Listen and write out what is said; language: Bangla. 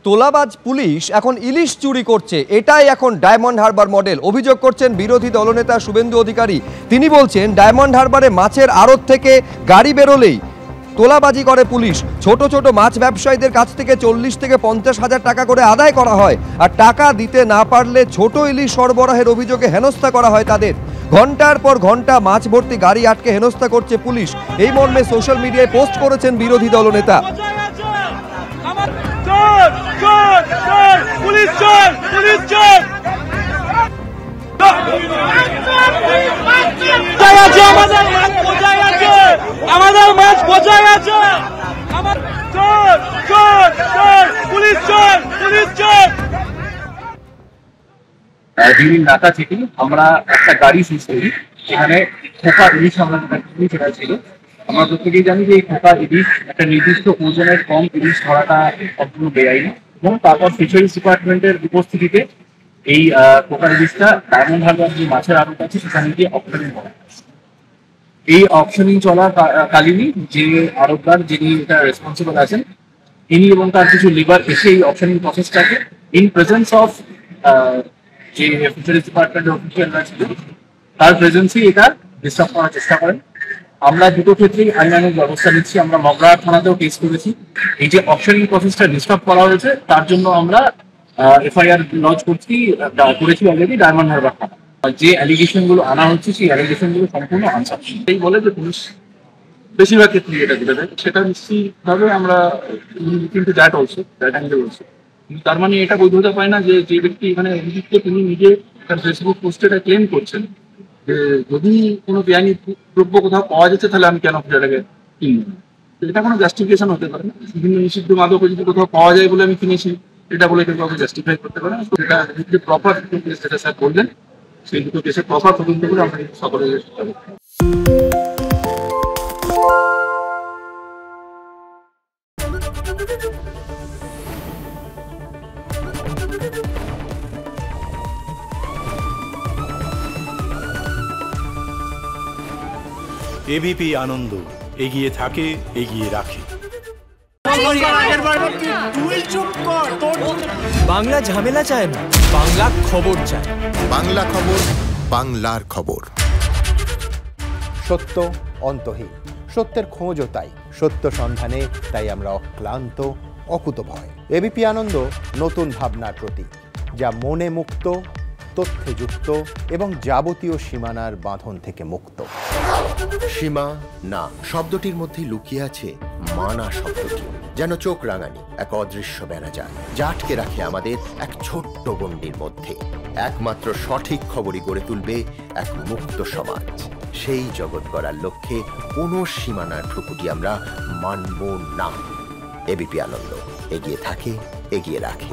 তোলাবাজ পুলিশ এখন ইলিশ চুরি করছে, এটাই এখন ডায়মন্ড হারবার মডেল। অভিযোগ করছেন বিরোধী দলনেতা শুভেন্দু অধিকারী। তিনি বলছেন ডায়মন্ড হারবারে মাছের আড়ত থেকে গাড়ি বেরোলেই তোলাবাজি করে পুলিশ। ছোট ছোট মাছ ব্যবসায়ীদের কাছ থেকে 40 থেকে 50 হাজার টাকা করে আদায় করা হয়, আর টাকা দিতে না পারলে ছোট ইলিশ সরবরাহের অভিযোগে হেনস্থা করা হয় তাদের। ঘন্টার পর ঘন্টা মাছ ভর্তি গাড়ি আটকে হেনস্থা করছে পুলিশ, এই মর্মে সোশ্যাল মিডিয়ায় পোস্ট করেছেন বিরোধী দলনেতা। আমাদের মাছ বোঝাই আছে, পুলিশ চোর, পুলিশ চোর। দিল্লির নাকা থেকে আমরা একটা গাড়ি সিজ করি, সেখানে খোকা ইলিশ আমরা সেটা ছিল। আমরা প্রত্যেকেই জানি যে এই খোকা ইলিশ একটা নির্দিষ্ট ওজনের কম ইলিশ ধরাটা সম্পূর্ণ বেআইনি, এবং তারপর ফিশারিজ ডিপার্টমেন্টের উপস্থিতিতে এই খোকা ইলিশটা ডায়মন্ড হারবার যে মাছের আড়ত আছে সেখানে গিয়ে অপশনিং করা। এই অপশনিং চলাকালীনই যে আড়তদার যিনি এটা রেসপন্সিবল আছেন, ইনি এবং তার কিছু লিবার এসে এই অপশনিং প্রসেসটাকে ইন প্রেজেন্স অফ যে ফিশারিজ ডিপার্টমেন্টের অফিসিয়ালরা ছিল তার প্রেজেন্সে এটা ডিস্টার্ব করার চেষ্টা করেন। আমরা দুটো ক্ষেত্রেই আইনানুগ ব্যবস্থা নিচ্ছি। আমরা মগরাহাট থানাতেও কেস করেছি। এই যে অপশনিং প্রসেসটা ডিস্টার্ব করা হয়েছে তার জন্য আমরা এফআইআর লঞ্চ করেছি অলরেডি ডায়মন্ড হারবার থানা। যে অ্যালিগেশন গুলো আনা হচ্ছে সেই অ্যালিগেশন গুলো সম্পূর্ণ আনসাফিসিয়েন্ট। এই বলে যে পুলিশ বেশিরভাগ ক্ষেত্রে এটা দিতে দেয়, সেটা নিশ্চিতভাবে আমরা কিন্তু that also that angle also. তার মানে এটা বৈধ হতে পারে না যে যে ব্যক্তি এখানে অভিযুক্ত তিনি নিজে তার ফেসবুক পোস্টে এটা ক্লেম করছেন যে যদি কোনো বেআইনি দ্রব্য কোথাও পাওয়া যাচ্ছে তাহলে আমি কেন সেটাকে কিনবো। এটা কোনো জাস্টিফিকেশন হতে পারে না। বিভিন্ন নিষিদ্ধ মাদক যদি কোথাও পাওয়া যায় বলে আমি কিনেছি এটা বলে কেউ কাউকে জাস্টিফাই করতে পারে না। তো এটা যে প্রপার কেস যেটা স্যার বললেন সেই দুটো কেসের প্রপার তদন্ত করে আমরা সকলে চেষ্টা করছি। এবিপি আনন্দ, এগিয়ে থাকে, এগিয়ে রাখে। বাংলা ঝামেলা চায় না, বাংলা খবর চায়। বাংলা খবর, বাংলার খবর। সত্য অন্তহীন, সত্যের খোঁজও তাই, সত্য সন্ধানে তাই আমরা অক্লান্ত, অকুতভয়। এবিপি আনন্দ নতুন ভাবনার প্রতীক, যা মনে মুক্ত, তথ্যে যুক্ত এবং যাবতীয় সীমানার বাঁধন থেকে মুক্ত। সীমা না শব্দটির মধ্যে লুকিয়ে আছে মানা শব্দটি, যেন চোখ রাঙানি এক অদৃশ্য ব্যানাজার, যা আটকে রাখে আমাদের এক ছোট্ট গণ্ডির মধ্যে। একমাত্র সঠিক খবরই গড়ে তুলবে এক মুক্ত সমাজ। সেই জগৎ গড়ার লক্ষ্যে কোনো সীমানার ঠুকুটি আমরা মানব না। এবিপি আনন্দ, এগিয়ে থাকে, এগিয়ে রাখে।